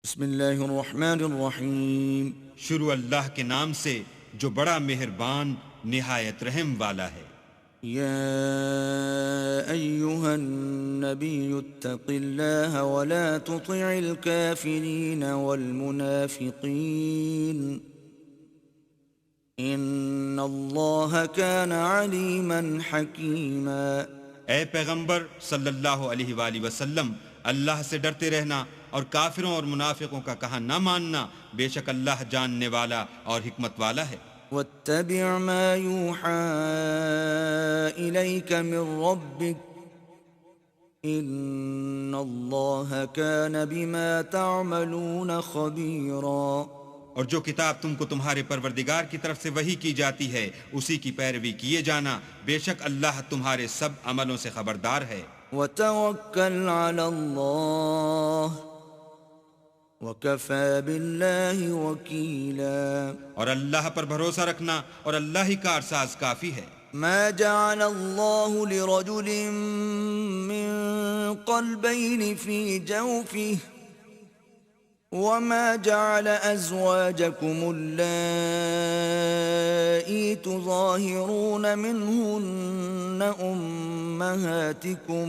بسم اللہ الرحمن الرحیم۔ شروع اللہ کے نام سے جو بڑا مہربان نہایت رحم والا ہے۔ یا ایہا النبی اتق اللہ ولا تطع الكافرین والمنافقین ان اللہ کان علیما حکیما۔ اے پیغمبر صلی اللہ علیہ وآلہ وسلم، اللہ سے ڈرتے رہنا اور کافروں اور منافقوں کا کہا نہ ماننا، بے شک اللہ جاننے والا اور حکمت والا ہے۔ واتبع ما يوحى إليك من ربك إن الله كان بما تعملون خبيرا۔ اور جو کتاب تم کو تمہارے پروردگار کی طرف سے وحی کی جاتی ہے اسی کی پیروی کیے جانا، بے شک اللہ تمہارے سب عملوں سے خبردار ہے۔ وتوکل علی اللہ وکفى باللہ وکیلا۔ اور اللہ پر بھروسہ رکھنا اور اللہ ہی کارساز کافی ہے۔ ما جعل اللہ لرجل من قلبین فی جوفه وما جعل ازواجکم اللائي تظاہرون منہن امہاتکم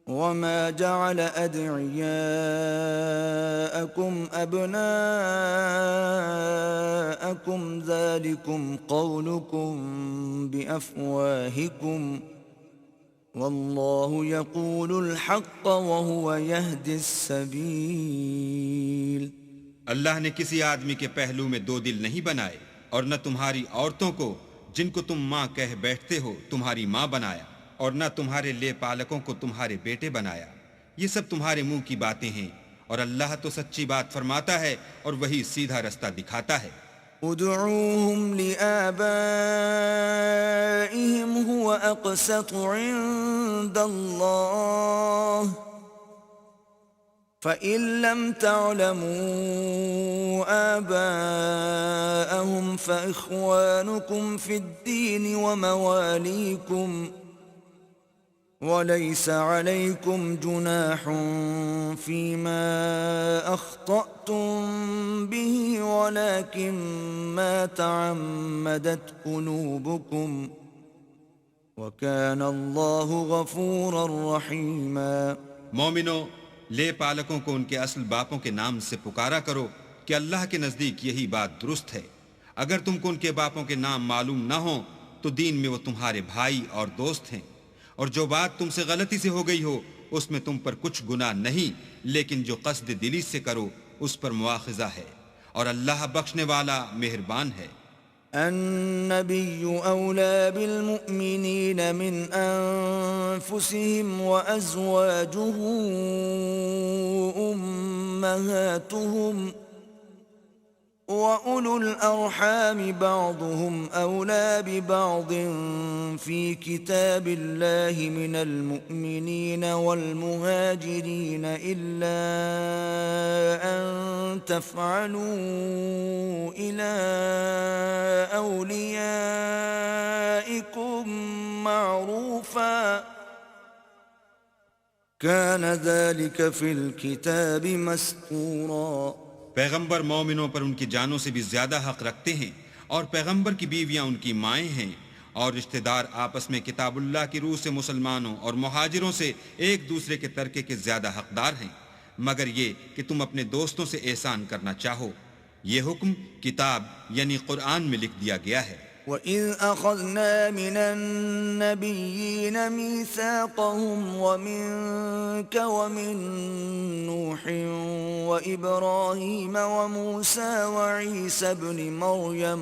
وما جعل أدعياءكم أبناءكم ذلكم قولكم بأفواهكم والله يقول الحق وهو يهدي السبيل۔ اللہ نے کسی آدمی کے پہلو میں دو دل نہیں بنائے، اور نہ تمہاری عورتوں کو جن کو تم ماں کہہ بیٹھتے ہو تمہاری ماں بنایا، اور نہ تمہارے لے پالکوں کو تمہارے بیٹے بنایا۔ یہ سب تمہارے منہ کی باتیں ہیں، اور اللہ تو سچی بات فرماتا ہے اور وہی سیدھا رستہ دکھاتا ہے۔ ادعوهم لآبائهم هو أقسط عند الله فإن لم تعلموا آباءهم فإخوانكم في الدين ومواليكم وليس عليكم جناح فيما أخطأتم به ولكن ما تعمدت قلوبكم وكان الله غفورا رحيما۔ مومنو، لے پالکوں کو ان کے اصل باپوں کے نام سے پکارا کرو کہ اللہ کے نزدیک یہی بات درست ہے۔ اگر تم کو ان کے باپوں کے نام معلوم نہ ہوں تو دین میں وہ تمہارے بھائی اور دوست ہیں، اور جو بات تم سے غلطی سے ہو گئی ہو اس میں تم پر کچھ گناہ نہیں، لیکن جو قصد دلی سے کرو اس پر مواخذہ ہے، اور اللہ بخشنے والا مہربان ہے۔ النبي أولى بالمؤمنين من أنفسهم وأزواجه أمهاتهم وَأُولُو الْأَرْحَامِ بَعْضُهُمْ أَوْلَى بِبَعْضٍ فِي كِتَابِ اللَّهِ مِنَ الْمُؤْمِنِينَ وَالْمُهَاجِرِينَ إِلَّا أَن تَفْعَلُوا إِلَى أَوْلِيَائِكُمْ مَعْرُوفًا كَانَ ذَلِكَ فِي الْكِتَابِ مَسْطُورًا۔ پیغمبر مومنوں پر ان کی جانوں سے بھی زیادہ حق رکھتے ہیں، اور پیغمبر کی بیویاں ان کی مائیں ہیں، اور رشتہ دار آپس میں کتاب اللہ کی روح سے مسلمانوں اور مہاجروں سے ایک دوسرے کے ترکے کے زیادہ حقدار ہیں، مگر یہ کہ تم اپنے دوستوں سے احسان کرنا چاہو۔ یہ حکم کتاب یعنی قرآن میں لکھ دیا گیا ہے۔ وَإِذْ أَخَذْنَا مِنَ النَّبِيِّينَ مِيثَاقَهُمْ وَمِنكَ وَمِن نُّوحٍ وَإِبْرَاهِيمَ وَمُوسَىٰ وَعِيسَى ابْنِ مَرْيَمَ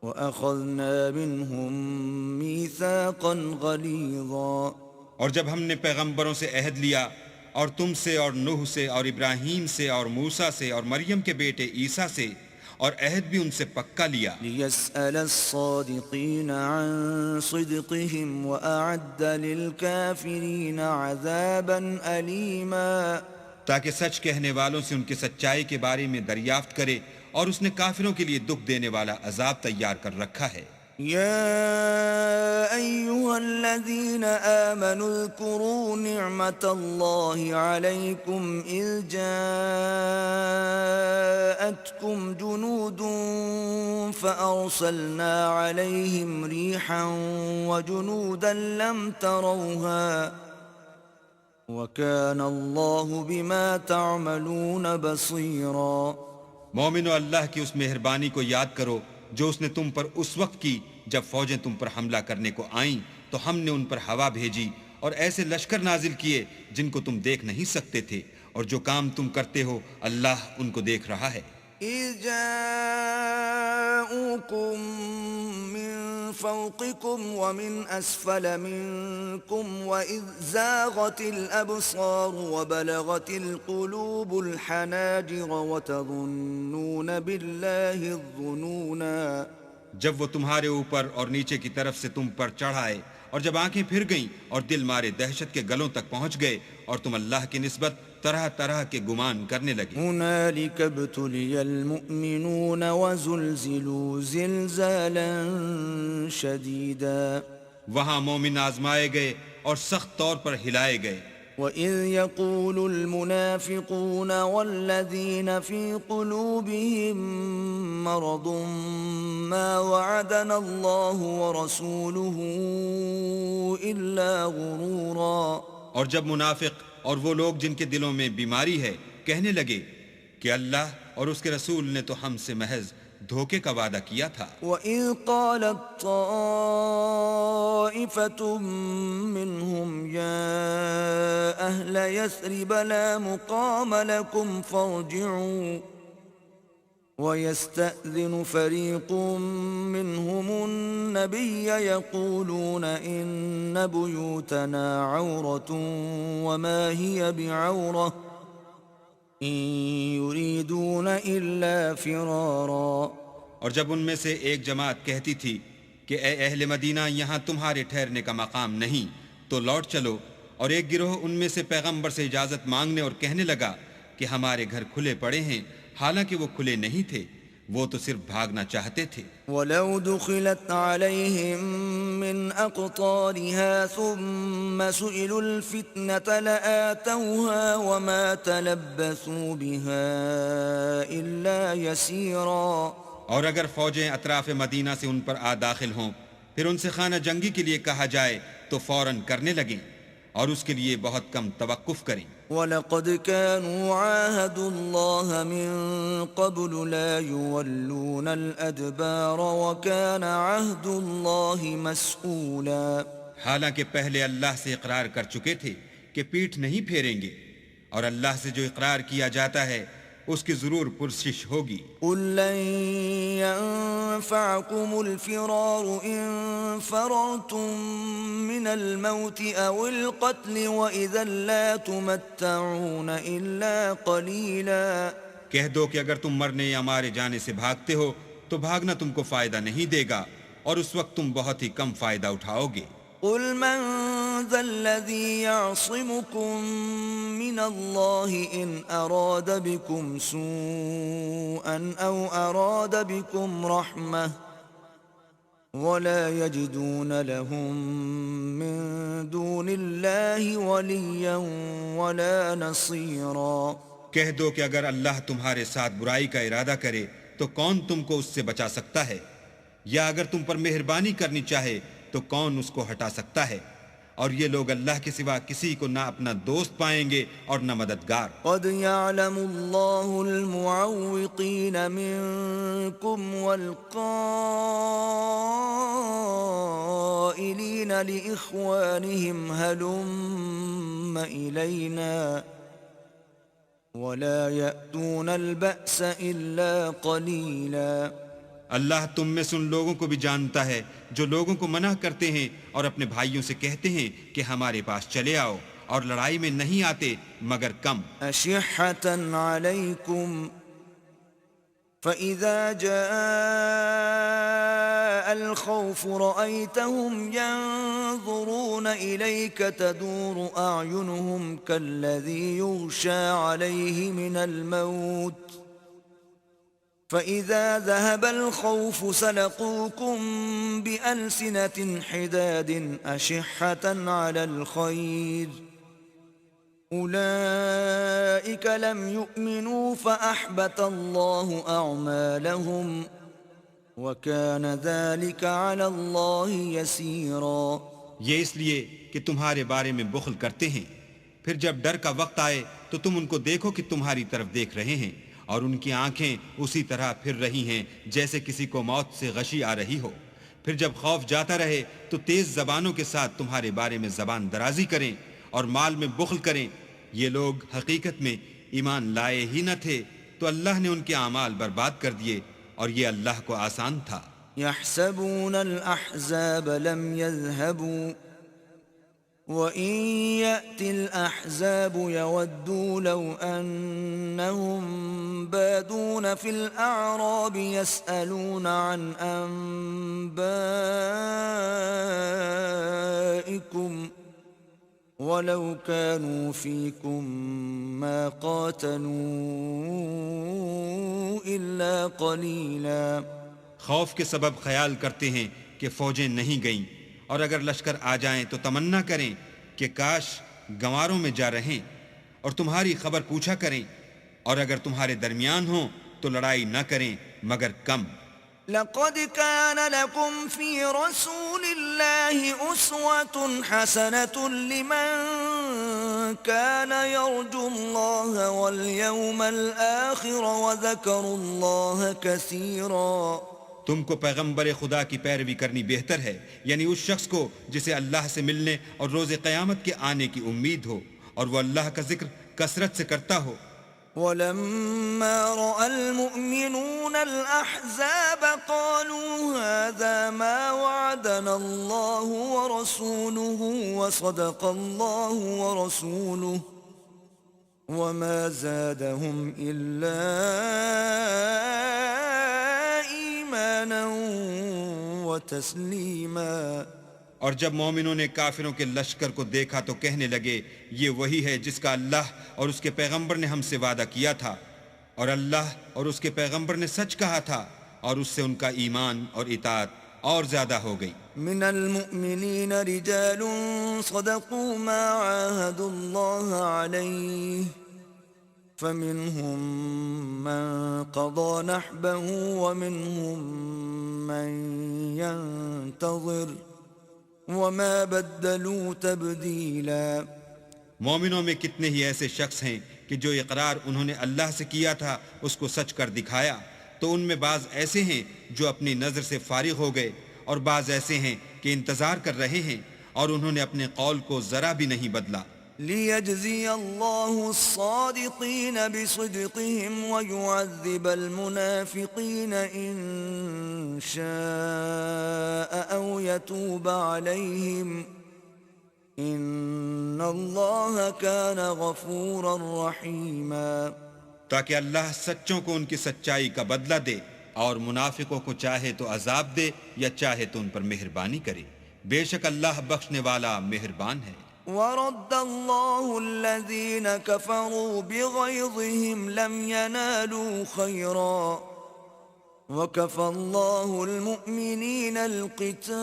وَأَخَذْنَا مِنْهُم مِّيثَاقًا غَلِيظًا۔ اور جب ہم نے پیغمبروں سے عہد لیا، اور تم سے اور نوح سے اور ابراہیم سے اور موسیٰ سے اور مریم کے بیٹے عیسیٰ سے، اور عہد بھی ان سے پکا لیا، لِيَسْأَلَ الصَّادِقِينَ عَن صِدْقِهِمْ وَأَعَدَّ لِلْكَافِرِينَ عَذَابًا أَلِيمًا۔ تاکہ سچ کہنے والوں سے ان کی سچائی کے بارے میں دریافت کرے، اور اس نے کافروں کے لیے دکھ دینے والا عذاب تیار کر رکھا ہے۔ يا أيها الذين آمنوا اذكروا نعمة الله عليكم إذ جاءتكم جنود فأرسلنا عليهم ريحا وجنودا لم تروها وكان الله بما تعملون بصيرا. مومنو، اللہ کی اس مہربانی کو یاد کرو جو اس نے تم پر اس وقت کی جب فوجیں تم پر حملہ کرنے کو آئیں تو ہم نے ان پر ہوا بھیجی اور ایسے لشکر نازل کیے جن کو تم دیکھ نہیں سکتے تھے، اور جو کام تم کرتے ہو اللہ ان کو دیکھ رہا ہے۔ إذ جاءوكم من فوقكم ومن أسفل منكم وإذ زاغت الأبصار وبلغت القلوب الحناجر وتظنون بالله الظنونا. جب وہ تمہارے اوپر اور نیچے کی طرف سے تم پر چڑھ آئے اور جب آنکھیں پھر گئیں اور دل مارے دہشت کے گلوں تک پہنچ گئے اور تم اللہ کی نسبت طرح طرح کے گمان کرنے لگے۔ هنالك ابتلي المؤمنون وزلزلوا زلزالا شديدا. وہاں مومن آزمائے گئے اور سخت طور پر ہلائے گئے۔ وَإِذْ يَقُولُ الْمُنَافِقُونَ وَالَّذِينَ فِي قُلُوبِهِم مَّرَضٌ مَّا وَعَدَنَا اللَّهُ وَرَسُولُهُ إِلَّا غُرُورًا. اور جب منافق اور وہ لوگ جن کے دلوں میں بیماری ہے کہنے لگے کہ اللہ اور اس کے رسول نے تو ہم سے محض دھوکے کا وعدہ کیا تھا۔ وَإِذْ قَالَتْ طَائِفَةٌ مِّنْهُمْ يَا أَهْلَ يَثْرِبَ لَا مُقَامَ لَكُمْ فَارْجِعُوا وَيَسْتَأْذِنُ فَرِيقٌ مِّنْهُمُ النَّبِيَّ يَقُولُونَ إِنَّ بُيُوتَنَا عَوْرَةٌ وَمَا هِيَ بِعَوْرَةٍ إِن يُرِيدُونَ إِلَّا فِرَارًا. اور جب ان میں سے ایک جماعت کہتی تھی کہ اے اہل مدینہ یہاں تمہارے ٹھہرنے کا مقام نہیں تو لوٹ چلو، اور ایک گروہ ان میں سے پیغمبر سے اجازت مانگنے اور کہنے لگا کہ ہمارے گھر کھلے پڑے ہیں، حالانکہ وہ کھلے نہیں تھے، وہ تو صرف بھاگنا چاہتے تھے۔ وَلَوْ دُخِلَتْ عَلَيْهِمْ مِنْ أَقْطَارِهَا ثُمَّ سُئِلُوا الْفِتْنَةَ لَآتَوْهَا وَمَا تَلَبَّثُوا بِهَا إِلَّا يَسِيرًا. اور اگر فوجیں اطراف مدینہ سے ان پر آ داخل ہوں پھر ان سے خانہ جنگی کے لیے کہا جائے تو فوراً کرنے لگیں اور اس کے لیے بہت کم توقف کریں۔ وَلَقَدْ كَانُوا عَاهَدُوا اللَّهَ مِن قَبْلُ لَا يُوَلُّونَ الْأَدْبَارَ وَكَانَ عَهْدُ اللَّهِ مَسْئُولًا. حالانکہ پہلے اللہ سے اقرار کر چکے تھے کہ پیٹھ نہیں پھیریں گے، اور اللہ سے جو اقرار کیا جاتا ہے اس کی ضرور پرسش ہوگی۔ قُل لَّن يَنفَعَكُمُ الْفِرَارُ إِن فَرَرْتُم مِّنَ الْمَوْتِ أَوِ الْقَتْلِ وَإِذًا لَّا تُمَتَّعُونَ إِلَّا قَلِيلًا. کہہ دو کہ اگر تم مرنے یا مارے جانے سے بھاگتے ہو تو بھاگنا تم کو فائدہ نہیں دے گا، اور اس وقت تم بہت ہی کم فائدہ اٹھاؤ گے۔ قُلْ مَن ذَا الَّذِي يَعْصِمُكُم مِّنَ اللَّهِ إِنْ أَرَادَ بِكُمْ سُوءًا أَوْ أَرَادَ بِكُمْ رَحْمَةً وَلَا يَجِدُونَ لَهُم مِّن دُونِ اللَّهِ وَلِيًّا وَلَا نَصِيرًا. کہہ دو کہ اگر اللہ تمہارے ساتھ برائی کا ارادہ کرے تو کون تم کو اس سے بچا سکتا ہے، یا اگر تم پر مہربانی کرنی چاہے تو کون اس کو ہٹا سکتا ہے، اور یہ لوگ اللہ کے سوا کسی کو نہ اپنا دوست پائیں گے اور نہ مددگار۔ قد يعلم الله المعوقين منكم والقائلين لإخوانهم هلم إلينا ولا يأتون البأس إلا قليلا. اللہ تم میں سے ان لوگوں کو بھی جانتا ہے جو لوگوں کو منع کرتے ہیں اور اپنے بھائیوں سے کہتے ہیں کہ ہمارے پاس چلے آؤ، اور لڑائی میں نہیں آتے مگر کم۔ أشحة عليكم فإذا جاء الخوف رأيتهم ينظرون إليك تدور أعينهم كالذي يغشى عليه من الموت فإذا ذهب الخوف سلقوكم بألسنة حداد أشحة على الخير أولئك لم يؤمنوا فأحبط الله أعمالهم وكان ذلك على الله يسيرا۔ یہ اس لیے کہ تمہارے بارے میں بخل کرتے ہیں، پھر جب ڈر کا وقت آئے تو تم ان کو دیکھو کہ تمہاری طرف دیکھ رہے ہیں، اور ان کی آنکھیں اسی طرح پھر رہی ہیں جیسے کسی کو موت سے غشی آ رہی ہو۔ پھر جب خوف جاتا رہے تو تیز زبانوں کے ساتھ تمہارے بارے میں زبان درازی کریں اور مال میں بخل کریں۔ یہ لوگ حقیقت میں ایمان لائے ہی نہ تھے، تو اللہ نے ان کے اعمال برباد کر دیے، اور یہ اللہ کو آسان تھا۔ يحسبون الأحزاب لم يذهبوا وإن يأتي الأحزاب يودوا لو أنهم بادون في الأعراب يسألون عن أنبائكم ولو كانوا فيكم ما قاتلوا إلا قليلا۔ خوف کے سبب خیال کرتے ہیں کہ فوجیں نہیں گئیں، اور اگر لشکر آ جائیں تو تمنا کریں کہ کاش گنواروں میں جا رہیں اور تمہاری خبر پوچھا کریں، اور اگر تمہارے درمیان ہوں تو لڑائی نہ کریں مگر کم۔ لقد كان لكم في رسول الله أسوة حسنة لمن كان يرجو الله واليوم الآخر وذكر الله كثيرا۔ تم کو پیغمبر خدا کی پیروی کرنی بہتر ہے، یعنی اس شخص کو جسے اللہ سے ملنے اور روز قیامت کے آنے کی امید ہو، اور وہ اللہ کا ذکر کثرت سے کرتا ہو۔ ولما رأى المؤمنون الأحزاب قالوا هذا ما وعدنا الله ورسوله وصدق الله ورسوله وما زادهم إلا إيمانا وتسليما۔ اور جب مومنوں نے کافروں کے لشکر کو دیکھا تو کہنے لگے یہ وہی ہے جس کا اللہ اور اس کے پیغمبر نے ہم سے وعدہ کیا تھا، اور اللہ اور اس کے پیغمبر نے سچ کہا تھا، اور اس سے ان کا ایمان اور اطاعت اور زیادہ ہو گئی۔ من المؤمنین رجال صدقوا ما عاهدوا الله عليه فمنهم من قضى نحبه ومنهم من ينتظر وما بدلوا تبدیلا۔ مومنوں میں کتنے ہی ایسے شخص ہیں کہ جو اقرار انہوں نے اللہ سے کیا تھا اس کو سچ کر دکھایا، تو ان میں بعض ایسے ہیں جو اپنی نظر سے فارغ ہو گئے، اور بعض ایسے ہیں کہ انتظار کر رہے ہیں، اور انہوں نے اپنے قول کو ذرا بھی نہیں بدلا۔ لِيَجْزِيَ اللَّهُ الصَّادِقِينَ بِصِدْقِهِمْ وَيُعَذِّبَ الْمُنَافِقِينَ إِن شَاءَ أَوْ يَتُوبَ عَلَيْهِمْ إِنَّ اللَّهَ كَانَ غَفُورًا رَحِيمًا۔ تاکہ اللہ سچوں کو ان کی سچائی کا بدلہ دے، اور منافقوں کو چاہے تو عذاب دے یا چاہے تو ان پر مہربانی کرے، بے شک اللہ بخشنے والا مہربان ہے۔ وَرَدَّ اللَّهُ الَّذِينَ كَفَرُوا بِغَيْظِهِمْ لَمْ يَنَالُوا خَيْرًا وَكَفَى اللَّهُ الْمُؤْمِنِينَ الْقِتَالَ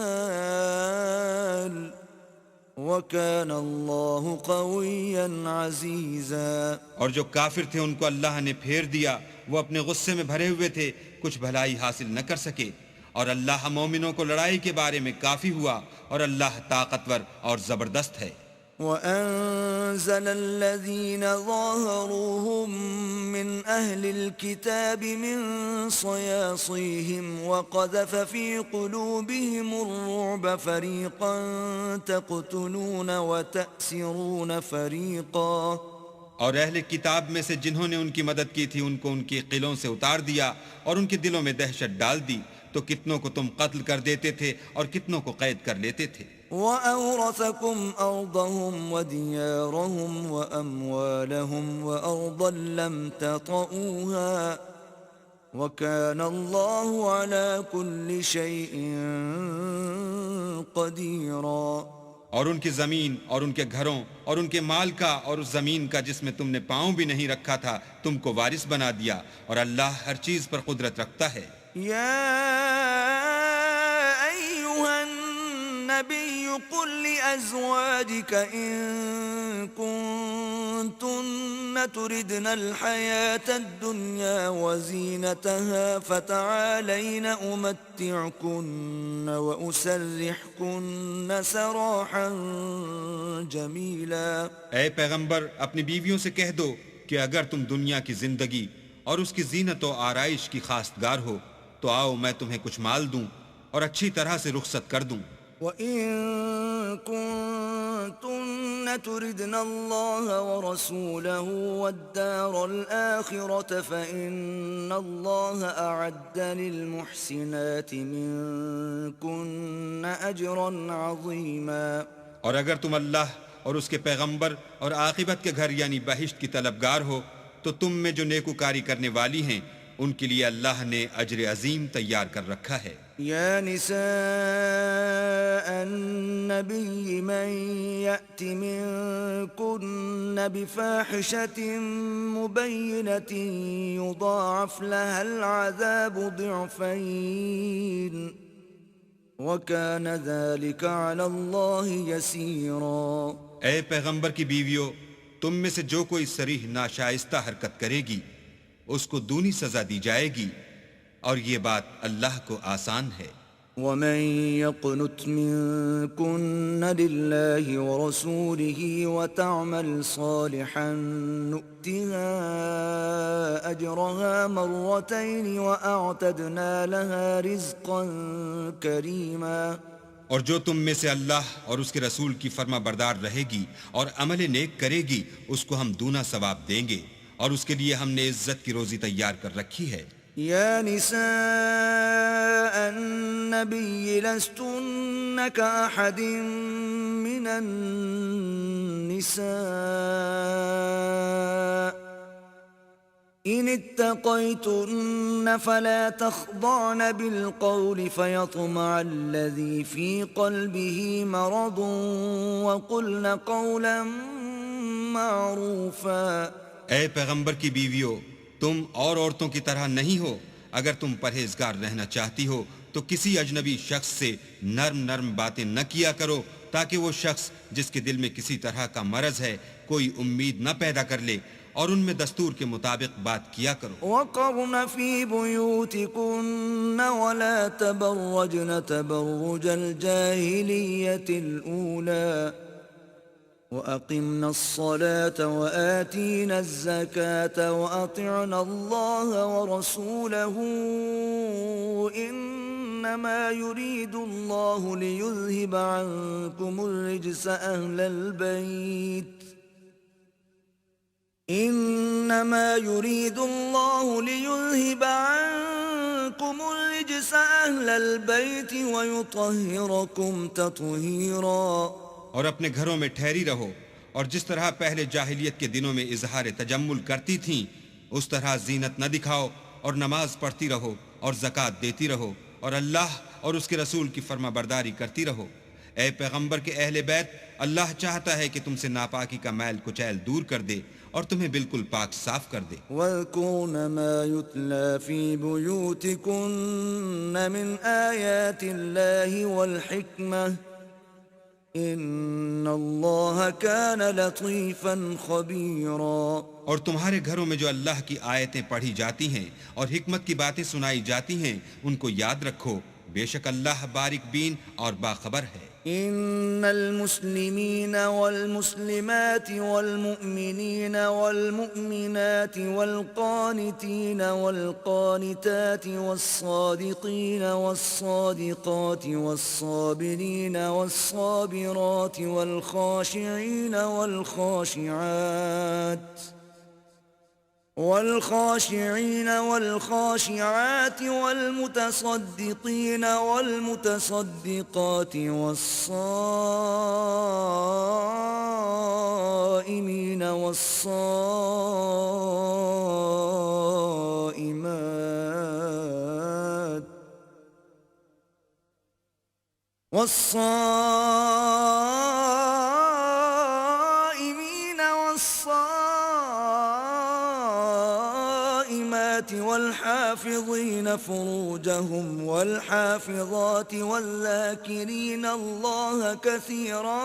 وَكَانَ اللَّهُ قَوِيًّا عَزِيزًا۔ اور جو کافر تھے ان کو اللہ نے پھیر دیا، وہ اپنے غصے میں بھرے ہوئے تھے، کچھ بھلائی حاصل نہ کر سکے، اور اللہ مومنوں کو لڑائی کے بارے میں کافی ہوا، اور اللہ طاقتور اور زبردست ہے۔ وَأَنزَلَ الَّذِينَ ظَاهَرُوهُم مِّنْ أَهْلِ الْكِتَابِ مِنْ صَيَاصِيهِمْ وَقَذَفَ فِي قُلُوبِهِمُ الرُّعْبَ فَرِيقًا تَقْتُلُونَ وَتَأْسِرُونَ فَرِيقًا۔ اور اہل کتاب میں سے جنہوں نے ان کی مدد کی تھی ان کو ان کی قلعوں سے اتار دیا اور ان کے دلوں میں دہشت ڈال دی، تو کتنوں کو تم قتل کر دیتے تھے اور کتنوں کو قید کر لیتے تھے۔ وَأَوْرَثَكُمْ أَرْضَهُمْ وَدِيَارَهُمْ وَأَمْوَالَهُمْ وَأَرْضًا لَّمْ تَطَئُوهَا وَكَانَ اللَّهُ عَلَى كُلِّ شَيْءٍ قَدِيرًا۔ اور ان کی زمین اور ان کے گھروں اور ان کے مال کا اور اس زمین کا جس میں تم نے پاؤں بھی نہیں رکھا تھا تم کو وارث بنا دیا، اور اللہ ہر چیز پر قدرت رکھتا ہے۔ يا أيها النبي قل لأزواجك إن كنتن تردن الحياة الدنيا وزينتها فتعالين أمتعكن وأسرحكن سراحا جميلا۔ اے پیغمبر اپنی بیویوں سے کہہ دو کہ اگر تم دنیا کی زندگی اور اس کی زینت و آرائش کی خواستگار ہو تو آؤ میں تمہیں کچھ مال دوں اور اچھی طرح سے رخصت کر دوں۔ وَإِن كُنتُنَّ تُرِدْنَ اللَّهَ وَرَسُولَهُ وَالدَّارَ الْآخِرَةَ فَإِنَّ اللَّهَ أَعَدَّ لِلْمُحْسِنَاتِ مِنكُنَّ أَجْرًا عَظِيمًا۔ اور اگر تم اللہ اور اس کے پیغمبر اور عاقبت کے گھر یعنی بہشت کی طلبگار ہو تو تم میں جو نیکوکاری کرنے والی ہیں ان کے لیے اللہ نے اجر عظیم تیار کر رکھا ہے۔ يا نساء النبي من يأت منكن بفاحشة مبينة يضاعف لها العذاب ضعفين وكان ذلك على الله يسيرا۔ اے پیغمبر کی بیویوں، تم میں سے جو کوئی صریح ناشائستہ حرکت کرے گی اس کو دونی سزا دی جائے گی، اور یہ بات اللہ کو آسان ہے۔ ومن يقنت منكن لله ورسوله وتعمل صالحا نؤتها أجرها مرتين وأعتدنا لها رزقا كريما۔ اور جو تم میں سے اللہ اور اس کے رسول کی فرما بردار رہے گی اور عمل نیک کرے گی اس کو ہم دونا ثواب دیں گے، اور اس کے لیے ہم نے عزت کی روزی تیار کر رکھی ہے۔ يا نساء النبي لستن كأحد من النساء إن اتقيتن فلا تخضعن بالقول فيطمع الذي في قلبه مرض وقلن قولا معروفا۔ اے پیغمبر کی بیویوں، تم اور عورتوں کی طرح نہیں ہو، اگر تم پرہیزگار رہنا چاہتی ہو تو کسی اجنبی شخص سے نرم نرم باتیں نہ کیا کرو تاکہ وہ شخص جس کے دل میں کسی طرح کا مرض ہے کوئی امید نہ پیدا کر لے، اور ان میں دستور کے مطابق بات کیا کرو۔ وقرن في بيوتكن ولا تبرجن تبرج الجاهلية الأولى وأقمنا الصلاة وآتينا الزكاة وأطعنا الله ورسوله إنما يريد الله ليذهب عنكم الرجس أهل البيت إنما يريد الله ليذهب عنكم الرجس أهل البيت ويطهركم تطهيرا۔ اور اپنے گھروں میں ٹھہری رہو، اور جس طرح پہلے جاہلیت کے دنوں میں اظہار تجمل کرتی تھیں اس طرح زینت نہ دکھاؤ، اور نماز پڑھتی رہو اور زکوٰۃ دیتی رہو، اور اللہ اور اس کے رسول کی فرما برداری کرتی رہو۔ اے پیغمبر کے اہل بیت، اللہ چاہتا ہے کہ تم سے ناپاکی کا میل کچیل دور کر دے اور تمہیں بالکل پاک صاف کر دے۔ واذكرن ما يتلى في بيوتكن من آيات الله والحكمة إن الله كان لطيفا خبيرا۔ اور تمہارے گھروں میں جو اللہ کی آیتیں پڑھی جاتی ہیں اور حکمت کی باتیں سنائی جاتی ہیں ان کو یاد رکھو، بے شک اللہ باریک بین اور باخبر ہے۔ إن المسلمين والمسلمات والمؤمنين والمؤمنات والقانتين والقانتات والصادقين والصادقات والصابرين والصابرات والخاشعين والخاشعات والمتصدقين والمتصدقات والصائمين والصائمات والصائمات والحافظين فروجهم والحافظات والذاكرين الله كثيرا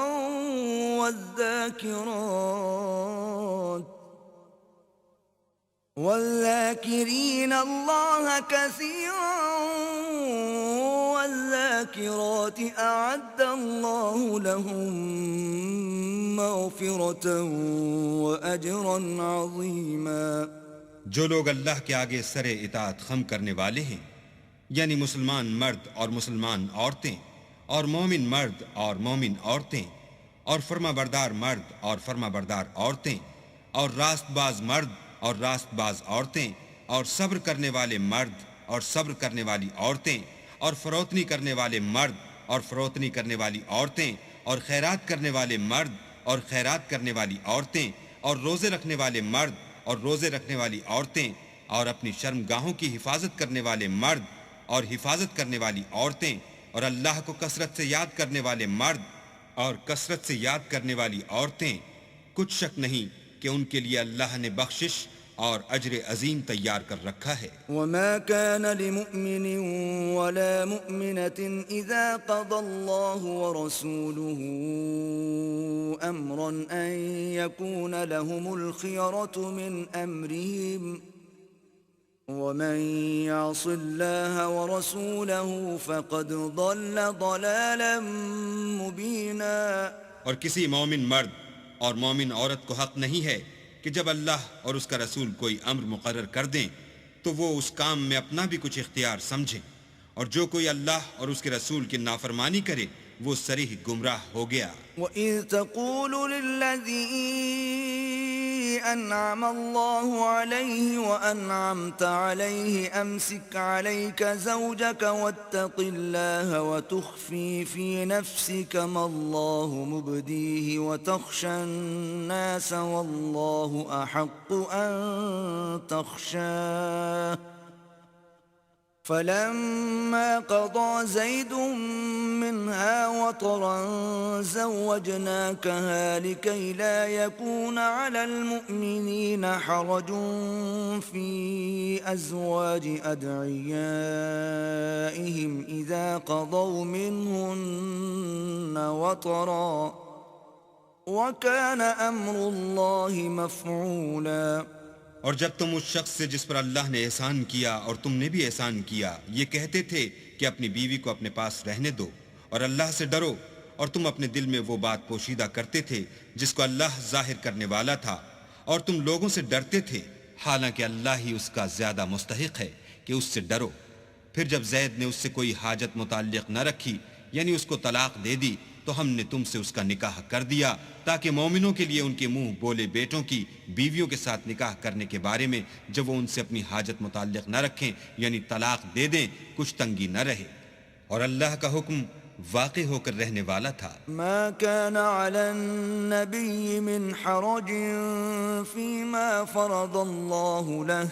والذاكرات أعد الله لهم مغفرة وأجرا عظيما. جو لوگ اللہ کے آگے سر اطاعت خم کرنے والے ہیں، یعنی مسلمان مرد اور مسلمان عورتیں، اور مومن مرد اور مومن عورتیں، اور فرما بردار مرد اور فرما بردار عورتیں، اور راست باز مرد اور راست باز عورتیں، اور صبر کرنے والے مرد اور صبر کرنے والی عورتیں، اور فروتنی کرنے والے مرد اور فروتنی کرنے والی عورتیں، اور خیرات کرنے والے مرد اور خیرات کرنے والی عورتیں، اور روزے رکھنے والے مرد اور روزے رکھنے والی عورتیں، اور اپنی شرمگاہوں کی حفاظت کرنے والے مرد اور حفاظت کرنے والی عورتیں، اور اللہ کو کثرت سے یاد کرنے والے مرد اور کثرت سے یاد کرنے والی عورتیں. کچھ شک نہیں کہ ان کے لیے اللہ نے بخشش اور اجر عظیم تیار کر رکھا ہے. وما كان لمؤمن ولا مؤمنة إذا قضى الله ورسوله أمرا أن يكون لهم الخيرة من أمرهم ومن يعص الله ورسوله فقد ضل ضلالا مبينا. اور کسی مومن مرد اور مومن عورت کو حق نہیں ہے کہ جب اللہ اور اس کا رسول کوئی امر مقرر کر دیں تو وہ اس کام میں اپنا بھی کچھ اختیار سمجھیں، اور جو کوئی اللہ اور اس کے رسول کی نافرمانی کرے وہ صریح گمراہ ہو گیا. وَإِذْ تَقُولُ لِلَّذِي أَنْعَمَ اللَّهُ عَلَيْهِ وَأَنْعَمْتَ عَلَيْهِ أَمْسِكْ عَلَيْكَ زَوْجَكَ وَاتَّقِ اللَّهَ وَتُخْفِي فِي نَفْسِكَ مَا اللَّهُ مُبْدِيهِ وَتَخْشَى النَّاسَ وَاللَّهُ أَحَقُّ أَن تَخْشَاهُ فلما قضى زيد منها وطرا زوجناكها لكي لا يكون على المؤمنين حرج في أزواج أدعيائهم إذا قضوا منهن وطرا وكان أمر الله مفعولا. اور جب تم اس شخص سے جس پر اللہ نے احسان کیا اور تم نے بھی احسان کیا یہ کہتے تھے کہ اپنی بیوی کو اپنے پاس رہنے دو اور اللہ سے ڈرو، اور تم اپنے دل میں وہ بات پوشیدہ کرتے تھے جس کو اللہ ظاہر کرنے والا تھا، اور تم لوگوں سے ڈرتے تھے، حالانکہ اللہ ہی اس کا زیادہ مستحق ہے کہ اس سے ڈرو. پھر جب زید نے اس سے کوئی حاجت متعلق نہ رکھی، یعنی اس کو طلاق دے دی، تو ہم نے تم سے اس کا نکاح کر دیا تاکہ مومنوں کے لیے ان کے منہ بولے بیٹوں کی بیویوں کے ساتھ نکاح کرنے کے بارے میں جب وہ ان سے اپنی حاجت متعلق نہ رکھیں یعنی طلاق دے دیں کچھ تنگی نہ رہے. اور اللہ کا حکم واقع ہو کر رہنے والا تھا. ما كان على النبي من حرج فيما فرض الله له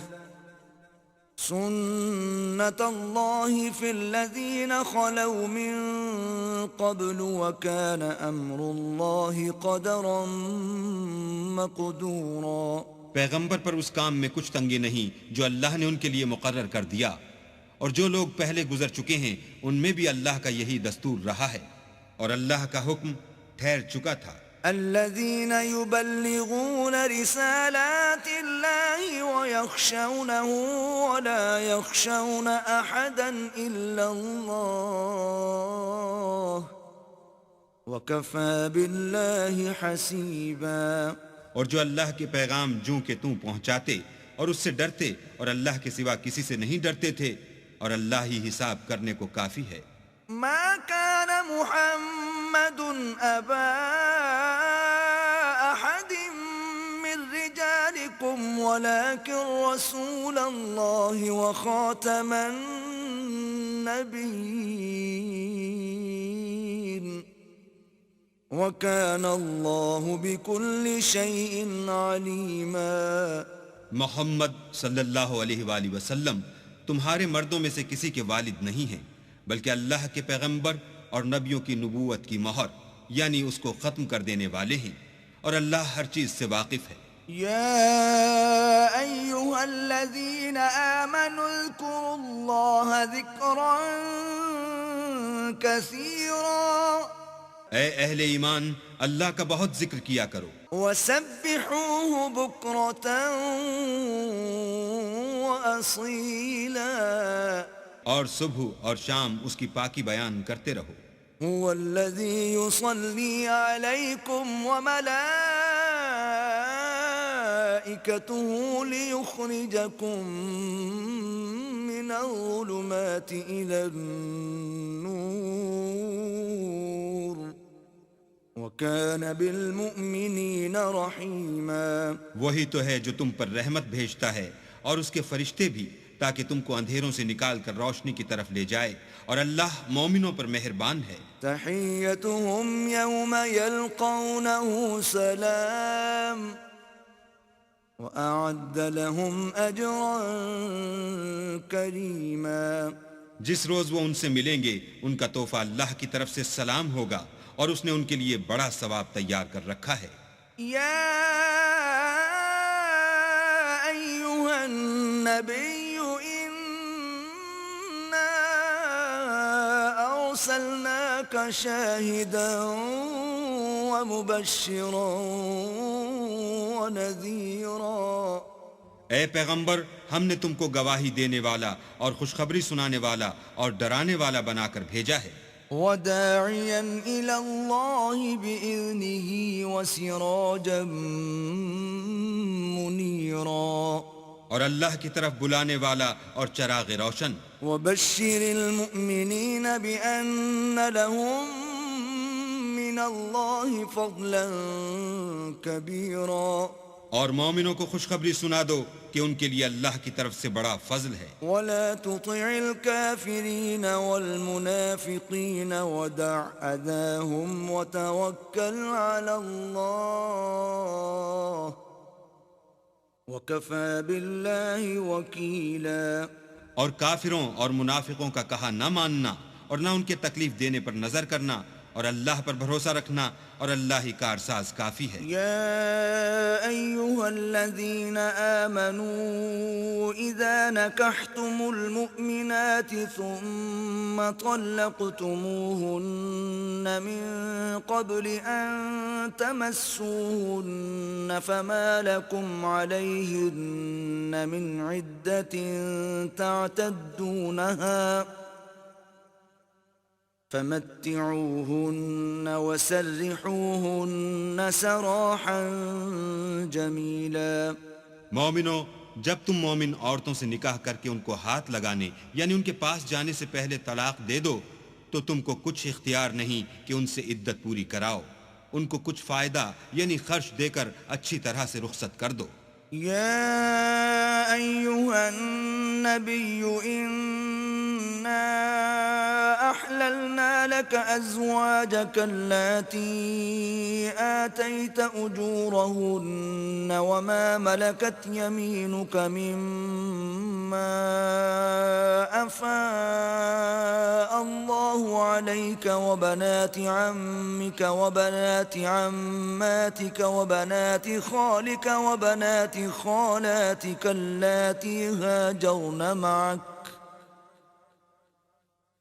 سنة الله في الذين خلوا من قبل وكان أمر الله قدرا مقدورا. پیغمبر پر اس کام میں کچھ تنگی نہیں جو اللہ نے ان کے لیے مقرر کر دیا، اور جو لوگ پہلے گزر چکے ہیں ان میں بھی اللہ کا یہی دستور رہا ہے، اور اللہ کا حکم ٹھہر چکا تھا. الذين يبلغون رسالات الله ويخشونه ولا يخشون أحدا إلا الله وكفى بالله حسيبا. اور جو اللہ کے پیغام جوں کہ توں پہنچاتے اور اس سے ڈرتے اور اللہ کے سوا کسی سے نہیں ڈرتے تھے، اور اللہ ہی حساب کرنے کو کافی ہے. ما كان محمد أبا أحد من رجالكم ولكن رسول الله وخاتم النبيين وكان الله بكل شيء عليما. محمد صلی اللہ علیہ وآلہ وسلم تمہارے مردوں میں سے کسی کے والد نہیں ہیں، بلکہ اللہ کے پیغمبر اور نبیوں کی نبوت کی مہر یعنی اس کو ختم کر دینے والے ہیں، اور اللہ ہر چیز سے واقف ہے۔ يا أيها الذين آمنوا اذكروا الله ذكرا كثيرا اے اہل ایمان، اللہ کا بہت ذکر کیا کرو، وسبحوه بكرة وأصيلا اور صبح اور شام اس کی پاکی بیان کرتے رہو۔ هو الذي يصلي عليكم وملائكته ليخرجكم من الظلمات إلى النور وكان بالمؤمنين رحيما۔ وہی تو ہے جو تم پر رحمت بھیجتا ہے اور اس کے فرشتے بھی، تاکہ تم کو اندھیروں سے نکال کر روشنی کی طرف لے جائے، اور اللہ مومنوں پر مہربان ہے۔ تحيتهم يوم يلقونه سلام وأعد لهم أجرا كريما۔ جس روز وہ ان سے ملیں گے ان کا تحفہ اللہ کی طرف سے سلام ہوگا، اور اس نے ان کے لیے بڑا ثواب تیار کر رکھا ہے۔ يا أيها النبي إنا أرسلناك شاهدا ومبشرا ونذيرا۔ اے پیغمبر، ہم نے تم کو گواہی دینے والا اور خوشخبری سنانے والا اور ڈرانے والا بنا کر بھیجا ہے، وداعيا إلى الله بإذنه وسراجا منيرا۔ اور اللہ کی طرف بلانے والا اور چراغ روشن۔ وبشر المؤمنين بأن لهم من الله فضلا كبيرا۔ اور مومنوں کو خوشخبری سنا دو کہ ان کے لیے اللہ کی طرف سے بڑا فضل ہے۔ ولا تطع الكافرين والمنافقين ودع أذاهم وتوكل على الله وكفى بالله وكيلا۔ اور کافروں اور منافقوں کا کہا نہ ماننا اور نہ ان کے تکلیف دینے پر نظر کرنا، اور اللہ پر بھروسہ رکھنا، اور اللہ ہی کارساز کافی ہے۔ يا أيها الذين آمنوا إذا نكحتم المؤمنات ثم طلقتموهن من قبل أن تمسوهن فما لكم عليهن من عدة تعتدونها فمتعوهن وسرحوهن سراحا جميلا۔ مومنو، جب تم مومن عورتوں سے نکاح کر کے ان کو ہاتھ لگانے یعنی ان کے پاس جانے سے پہلے طلاق دے دو تو تم کو کچھ اختیار نہیں کہ ان سے عدت پوری کراؤ، ان کو کچھ فائدہ یعنی خرچ دے کر اچھی طرح سے رخصت کر دو۔ يا أيها النبي إنا أحللنا لك أزواجك اللاتي آتيت أجورهن وما ملكت يمينك مما أفاء الله عليك وبنات عمك وبنات عماتك وبنات خالك وبنات خالاتك اللاتي هاجرن معك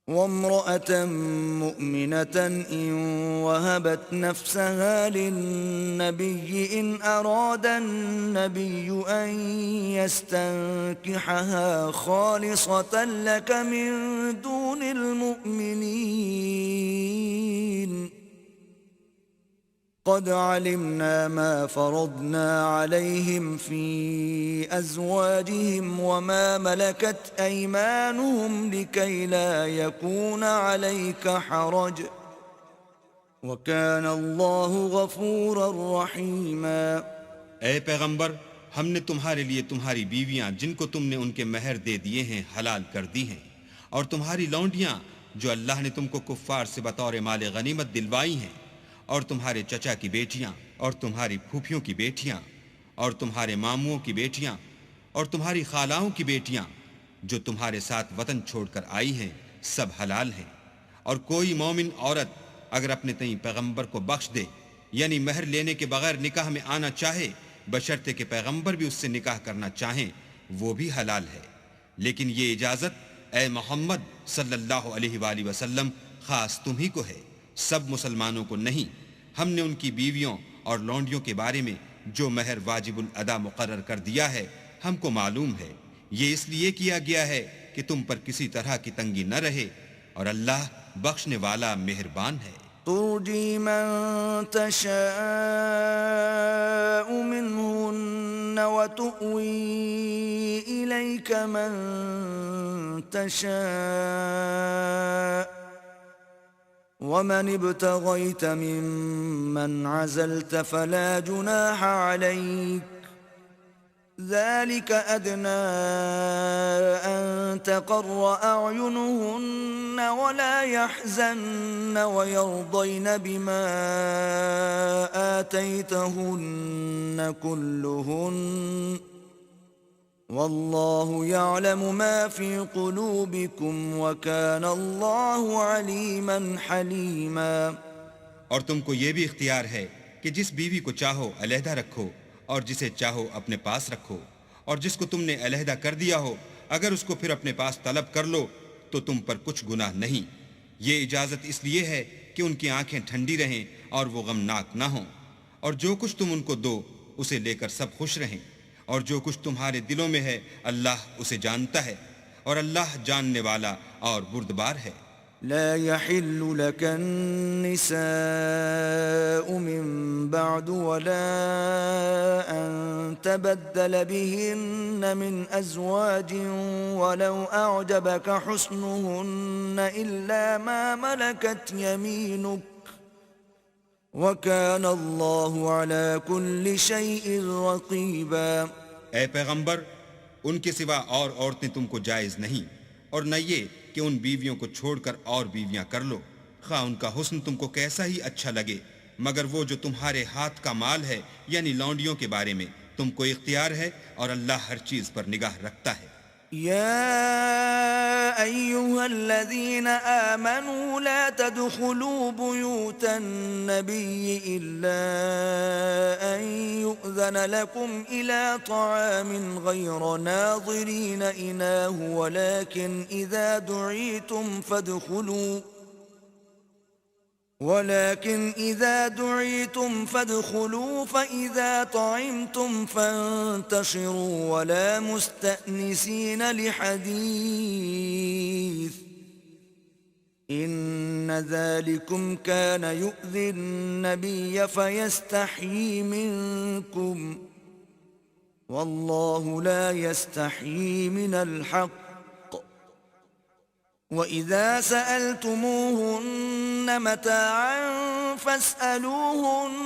وامرأة مؤمنة إن وهبت نفسها للنبي إن أراد النبي أن يستنكحها خالصة لك من دون المؤمنين قد علمنا ما فرضنا عليهم في أزواجهم وما ملكت أيمانهم لكي لا يكون عليك حرج وكان الله غفورا رحيما۔ اے پیغمبر، ہم نے تمہارے لیے تمہاری بیویاں جن کو تم نے ان کے مہر دے دیے ہیں حلال کر دی ہیں، اور تمہاری لونڈیاں جو اللہ نے تم کو کفار سے بطور مال غنیمت دلوائی ہیں، اور تمہارے چچا کی بیٹیاں، اور تمہاری پھوپھیوں کی بیٹیاں، اور تمہارے ماموں کی بیٹیاں، اور تمہاری خالاؤں کی بیٹیاں جو تمہارے ساتھ وطن چھوڑ کر آئی ہیں، سب حلال ہیں۔ اور کوئی مومن عورت اگر اپنے تئیں پیغمبر کو بخش دے یعنی مہر لینے کے بغیر نکاح میں آنا چاہے بشرطے کہ پیغمبر بھی اس سے نکاح کرنا چاہیں وہ بھی حلال ہے، لیکن یہ اجازت اے محمد صلی اللہ علیہ وآلہ وسلم خاص تم ہی کو ہے، سب مسلمانوں کو نہیں۔ ہم نے ان کی بیویوں اور لونڈیوں کے بارے میں جو مہر واجب الادا مقرر کر دیا ہے ہم کو معلوم ہے، یہ اس لیے کیا گیا ہے کہ تم پر کسی طرح کی تنگی نہ رہے، اور اللہ بخشنے والا مہربان ہے۔ ترجي من تشاء منهن وتؤوي إليك من تشاء ومن ابتغيت ممن عزلت فلا جناح عليك ذلك أدنى أن تقر أعينهن ولا يحزن ويرضين بما آتيتهن كلهن والله يعلم ما في قلوبكم وكان الله عليما حليما۔ اور تم کو یہ بھی اختیار ہے کہ جس بیوی کو چاہو علیحدہ رکھو اور جسے چاہو اپنے پاس رکھو، اور جس کو تم نے علیحدہ کر دیا ہو اگر اس کو پھر اپنے پاس طلب کر لو تو تم پر کچھ گناہ نہیں۔ یہ اجازت اس لیے ہے کہ ان کی آنکھیں ٹھنڈی رہیں اور وہ غمناک نہ ہوں، اور جو کچھ تم ان کو دو اسے لے کر سب خوش رہیں، اور جو کچھ تمہارے دلوں میں ہے اللہ اسے جانتا ہے، اور اللہ جاننے والا اور بردبار ہے۔ لا يحل لك النساء من بعد ولا أن تبدل بهن من أزواج ولو أعجبك حسنهن إلا ما ملكت يمينك وكان الله على كل شيء رقيبا۔ اے پیغمبر، ان کے سوا اور عورتیں تم کو جائز نہیں، اور نہ یہ کہ ان بیویوں کو چھوڑ کر اور بیویاں کر لو، خواہ ان کا حسن تم کو کیسا ہی اچھا لگے، مگر وہ جو تمہارے ہاتھ کا مال ہے یعنی لونڈیوں کے بارے میں تم کو اختیار ہے، اور اللہ ہر چیز پر نگاہ رکھتا ہے۔ يا أيها الذين آمنوا لا تدخلوا بيوت النبي إلا أن يؤذن لكم إلى طعام غير ناظرين إناه ولكن إذا دعيتم فادخلوا فإذا طعمتم فانتشروا ولا مستأنسين لحديث إن ذلكم كان يؤذي النبي فيستحيي منكم والله لا يستحيي من الحق وَإِذَا سَأَلْتُمُوهُنَّ مَتَاعًا فَاسْأَلُوهُنَّ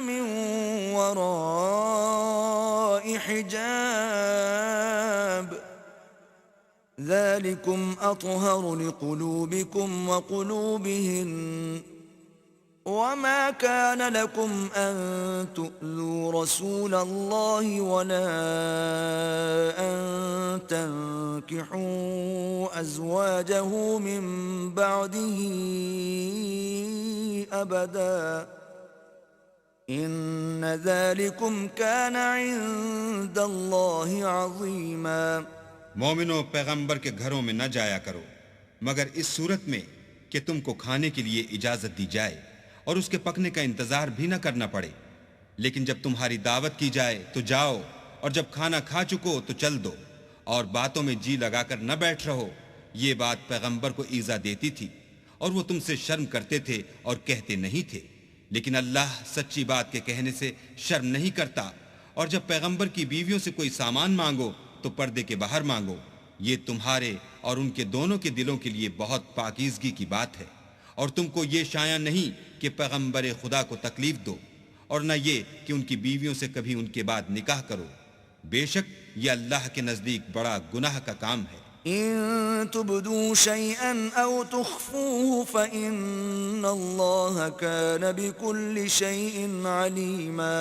مِنْ وَرَاءِ حِجَابٍ ذَلِكُمْ أَطْهَرُ لِقُلُوبِكُمْ وَقُلُوبِهِنَّ وَمَا كَانَ لَكُمْ أَن تُؤْذُوا رَسُولَ اللَّهِ وَلَا أَن تَنكِحُوا أَزْوَاجَهُ مِن بَعْدِهِ أَبَدًا إِنَّ ذَلِكُمْ كَانَ عِندَ اللَّهِ عَظِيمًا۔ مومنو، پیغمبر کے گھروں میں نہ جایا کرو مگر اس صورت میں کہ تم کو کھانے کے لیے اجازت دی جائے اور اس کے پکنے کا انتظار بھی نہ کرنا پڑے، لیکن جب تمہاری دعوت کی جائے تو جاؤ، اور جب کھانا کھا چکو تو چل دو، اور باتوں میں جی لگا کر نہ بیٹھ رہو۔ یہ بات پیغمبر کو ایذا دیتی تھی اور وہ تم سے شرم کرتے تھے اور کہتے نہیں تھے، لیکن اللہ سچی بات کے کہنے سے شرم نہیں کرتا۔ اور جب پیغمبر کی بیویوں سے کوئی سامان مانگو تو پردے کے باہر مانگو، یہ تمہارے اور ان کے دونوں کے دلوں کے لیے بہت پاکیزگی کی بات ہے، اور تم کو یہ شایع نہیں کہ پیغمبر خدا کو تکلیف دو، اور نہ یہ کہ ان کی بیویوں سے کبھی ان کے بعد نکاح کرو، بے شک یہ اللہ کے نزدیک بڑا گناہ کا کام ہے۔ إن تبدوا شيئا أو تخفوه فإن الله كان بكل شيء عليما۔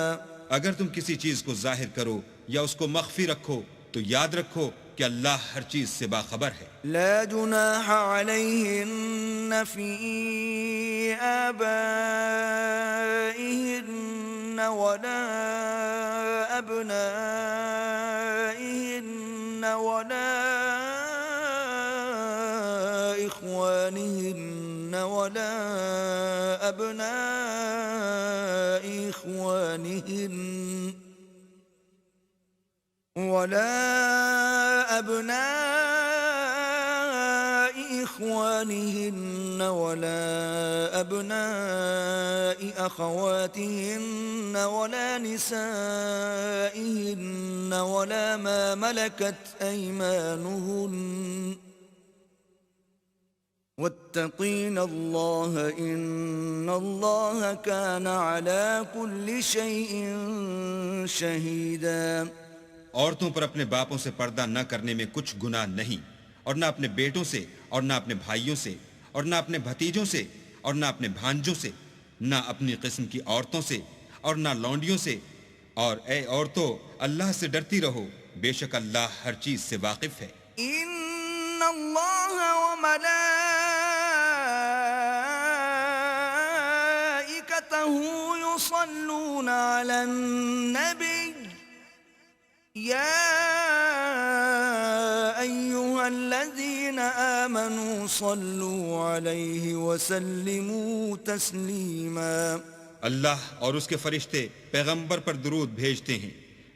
اگر تم کسی چیز کو ظاہر کرو یا اس کو مخفی رکھو تو یاد رکھو کہ اللہ ہر چیز سے باخبر ہے۔ لا جناح عليهن في آبائهن ولا أبنائهن ولا إخوانهن ولا أبناء إخوانهن ولا أبناء أخواتهن ولا نسائهن ولا ما ملكت أيمانهن واتقين الله إن الله كان على كل شيء شهيدا۔ عورتوں پر اپنے باپوں سے پردہ نہ کرنے میں کچھ گناہ نہیں، اور نہ اپنے بیٹوں سے، اور نہ اپنے بھائیوں سے، اور نہ اپنے بھتیجوں سے، اور نہ اپنے بھانجوں سے، نہ اپنی قسم کی عورتوں سے، اور نہ لونڈیوں سے۔ اور اے عورتوں، اللہ سے ڈرتی رہو، بے شک اللہ ہر چیز سے واقف ہے۔ ان اللہ وملائکتہ یصلون علی النبی یا ایہا الذین آمنوا صلوا علیہ وسلموا تسلیما۔ اللہ اور اس کے فرشتے پیغمبر پر درود بھیجتے ہیں،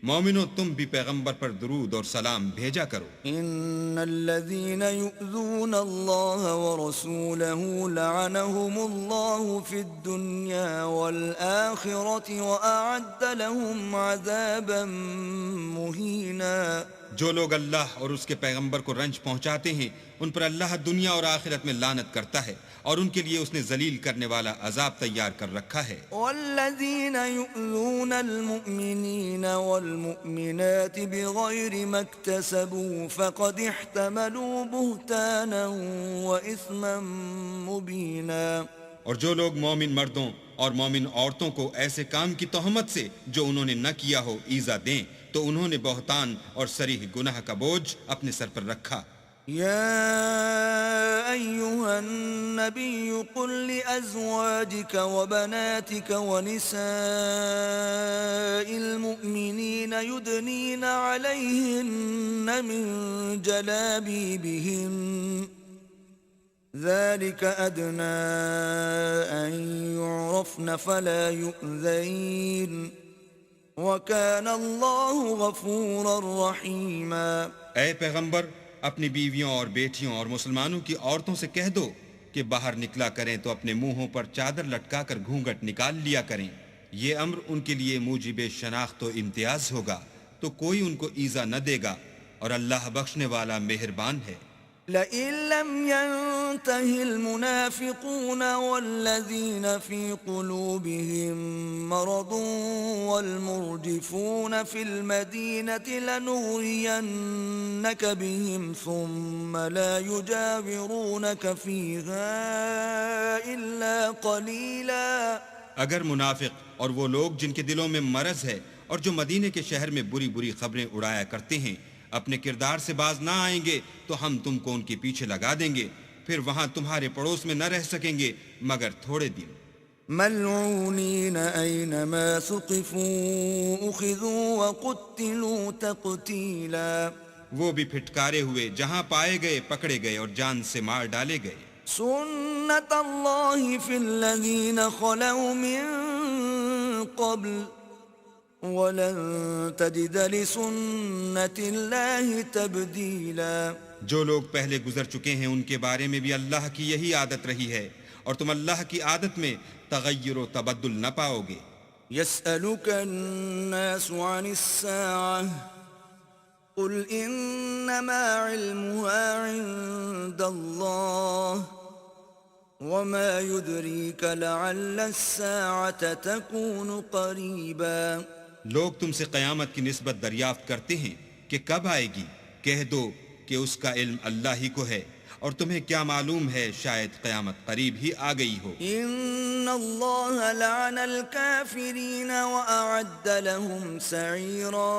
مومنو تم بھی پیغمبر پر درود اور سلام بھیجا کرو۔ ان الذين يؤذون الله ورسوله لعنهم الله في الدنيا والآخرة وأعد لهم عذابا مهينا۔ جو لوگ اللہ اور اس کے پیغمبر کو رنج پہنچاتے ہیں ان پر اللہ دنیا اور آخرت میں لعنت کرتا ہے، اور ان کے لیے اس نے ذلیل کرنے والا عذاب تیار کر رکھا ہے۔ والذین یؤذون المؤمنین والمؤمنات بغیر ما اکتسبوا فقد احتملوا بہتانا وإثما مبینا۔ اور جو لوگ مومن مردوں اور مومن عورتوں کو ایسے کام کی تہمت سے جو انہوں نے نہ کیا ہو ایذا دیں تو انہوں نے بہتان اور صریح گناہ کا بوجھ اپنے سر پر رکھا۔ يا أيها النبي قل لأزواجك وبناتك ونساء المؤمنين يدنين عليهن من جلابيبهن ذلك أدنى أن يعرفن فلا يؤذين وكان الله غفورا رحيما۔ اے پیغمبر، اپنی بیویوں اور بیٹیوں اور مسلمانوں کی عورتوں سے کہہ دو کہ باہر نکلا کریں تو اپنے منہوں پر چادر لٹکا کر گھونگھٹ نکال لیا کریں، یہ امر ان کے لیے موجب شناخت و امتیاز ہوگا تو کوئی ان کو ایذا نہ دے گا، اور اللہ بخشنے والا مہربان ہے۔ لئن لم ينته المنافقون والذين في قلوبهم مرض والمرجفون في المدينة لنغرينك بهم ثم لا يجاورونك فيها إلا قليلا۔ اگر منافق اور وہ لوگ جن کے دلوں میں مرض ہے اور جو مدینے کے شہر میں بری بری خبریں اڑایا کرتے ہیں اپنے کردار سے باز نہ آئیں گے تو ہم تم کو ان کے پیچھے لگا دیں گے، پھر وہاں تمہارے پڑوس میں نہ رہ سکیں گے مگر تھوڑے دن۔ ملعونین اینما ثقفوا اخذوا وقتلوا تقتیلا۔ وہ بھی پھٹکارے ہوئے جہاں پائے گئے پکڑے گئے اور جان سے مار ڈالے گئے۔ سنت اللہ فی الذین خلوا من قبل وَلَن تَجِدَ لِسُنَّةِ اللَّهِ تَبْدِيلًا۔ جو لوگ پہلے گزر چکے ہیں ان کے بارے میں بھی اللہ کی یہی عادت رہی ہے، اور تم اللہ کی عادت میں تغیر و تبدل نہ پاؤ گے۔ يَسْأَلُكَ النَّاسُ عَنِ السَّاعَةِ قُلْ إِنَّمَا عِلْمُهَا عِندَ اللَّهِ وَمَا يُدْرِيكَ لَعَلَّ السَّاعَةَ تَكُونُ قَرِيبًا۔ لوگ تم سے قیامت کی نسبت دریافت کرتے ہیں کہ کب آئے گی، کہہ دو کہ اس کا علم اللہ ہی کو ہے، اور تمہیں کیا معلوم ہے شاید قیامت قریب ہی آ گئی ہو۔ ان اللہ لعن الکافرین واعد لهم سعیرا۔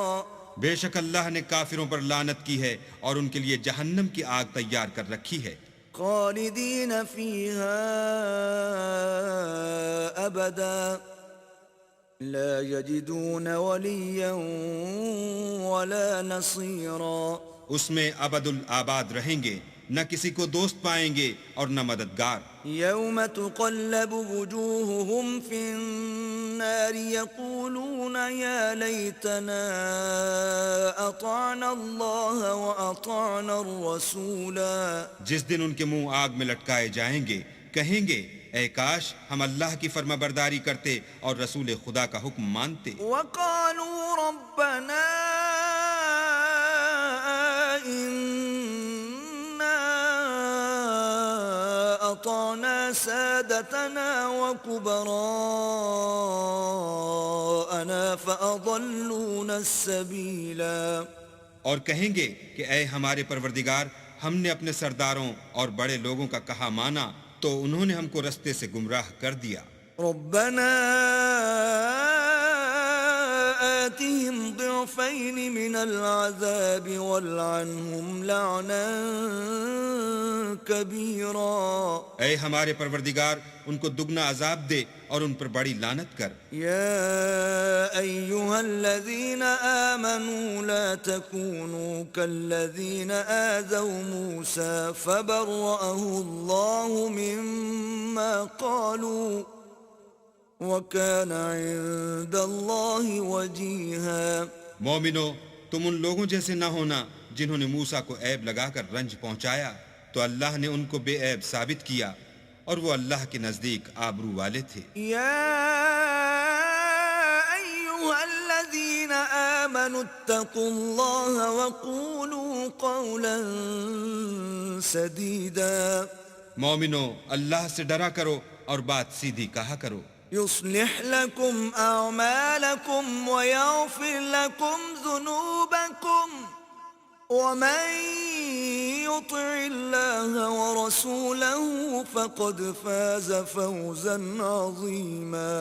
بے شک اللہ نے کافروں پر لعنت کی ہے اور ان کے لیے جہنم کی آگ تیار کر رکھی ہے، خالدین فیہا ابدا لا یجدون ولیا ولا نصیرا، اس میں ابد الآباد رہیں گے، نہ کسی کو دوست پائیں گے اور نہ مددگار۔ یوم تقلب وجوہہم فی النار یقولون یا لیتنا اطعنا اللہ واطعنا الرسولا، جس دن ان کے منہ آگ میں لٹکائے جائیں گے، کہیں گے اے کاش ہم اللہ کی فرما برداری کرتے اور رسول خدا کا حکم مانتے۔ وقالوا ربنا أطعنا سادتنا وكبراءنا فأضلونا السبيلا، اور کہیں گے کہ اے ہمارے پروردگار، ہم نے اپنے سرداروں اور بڑے لوگوں کا کہا مانا تو انہوں نے ہم کو رستے سے گمراہ کر دیا۔ ربنا آتهم ضعفين من العذاب والعنهم لعنا كبيرا، اے ہمارے پروردگار ان کو دگنا عذاب دے اور ان پر بڑی لعنت کر۔ يا أيها الذين آمنوا لا تكونوا كالذين آذوا موسى فبرأه الله مما قالوا وَكَانَ عِندَ اللَّهِ وَجِيهًا، مومنو، تم ان لوگوں جیسے نہ ہونا جنہوں نے موسیٰ کو عیب لگا کر رنج پہنچایا تو اللہ نے ان کو بے عیب ثابت کیا اور وہ اللہ کے نزدیک آبرو والے تھے۔ يا أيها الذين آمنوا اتقوا الله وقولوا قولا سديدا، مومنو، اللہ سے ڈرا کرو اور بات سیدھی کہا کرو۔ يصلح لكم أعمالكم ويغفر لكم ذنوبكم ومن يطع الله ورسوله فقد فاز فوزا عظيما،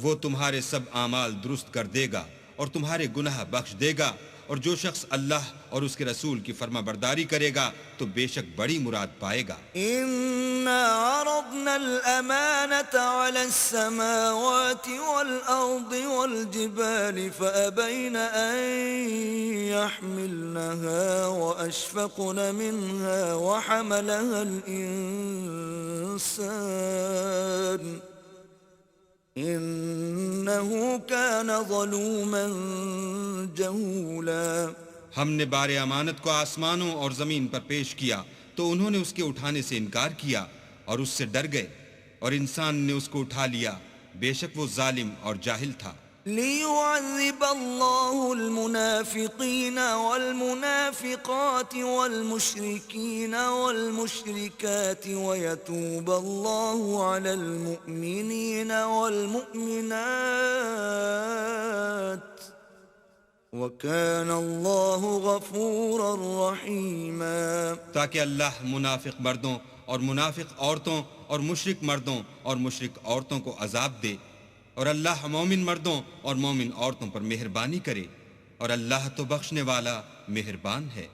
وہ تمہارے سب اعمال درست کر دے گا اور تمہارے گناہ بخش دے گا، اور جو شخص اللہ اور اس کے رسول کی فرما برداری کرے گا تو بے شک بڑی مراد پائے گا۔ إنا عرضنا الأمانة على السماوات والأرض والجبال فأبين أن يحملنها وأشفقن منها وحملها الإنسان إنه كان ظلوما جهولا، ہم نے بار امانت کو آسمانوں اور زمین پر پیش کیا تو انہوں نے اس کے اٹھانے سے انکار کیا اور اس سے ڈر گئے، اور انسان نے اس کو اٹھا لیا، بے شک وہ ظالم اور جاہل تھا۔ ليعذب الله المنافقين والمنافقات والمشركين والمشركات ويتوب الله على المؤمنين والمؤمنات وكان الله غفورا رحيما، تاکہ اللہ منافق مردوں اور منافق عورتوں اور مشرک مردوں اور مشرک عورتوں کو عذاب دے، اور اللہ مومن مردوں اور مومن عورتوں پر مہربانی کرے، اور اللہ تو بخشنے والا مہربان ہے۔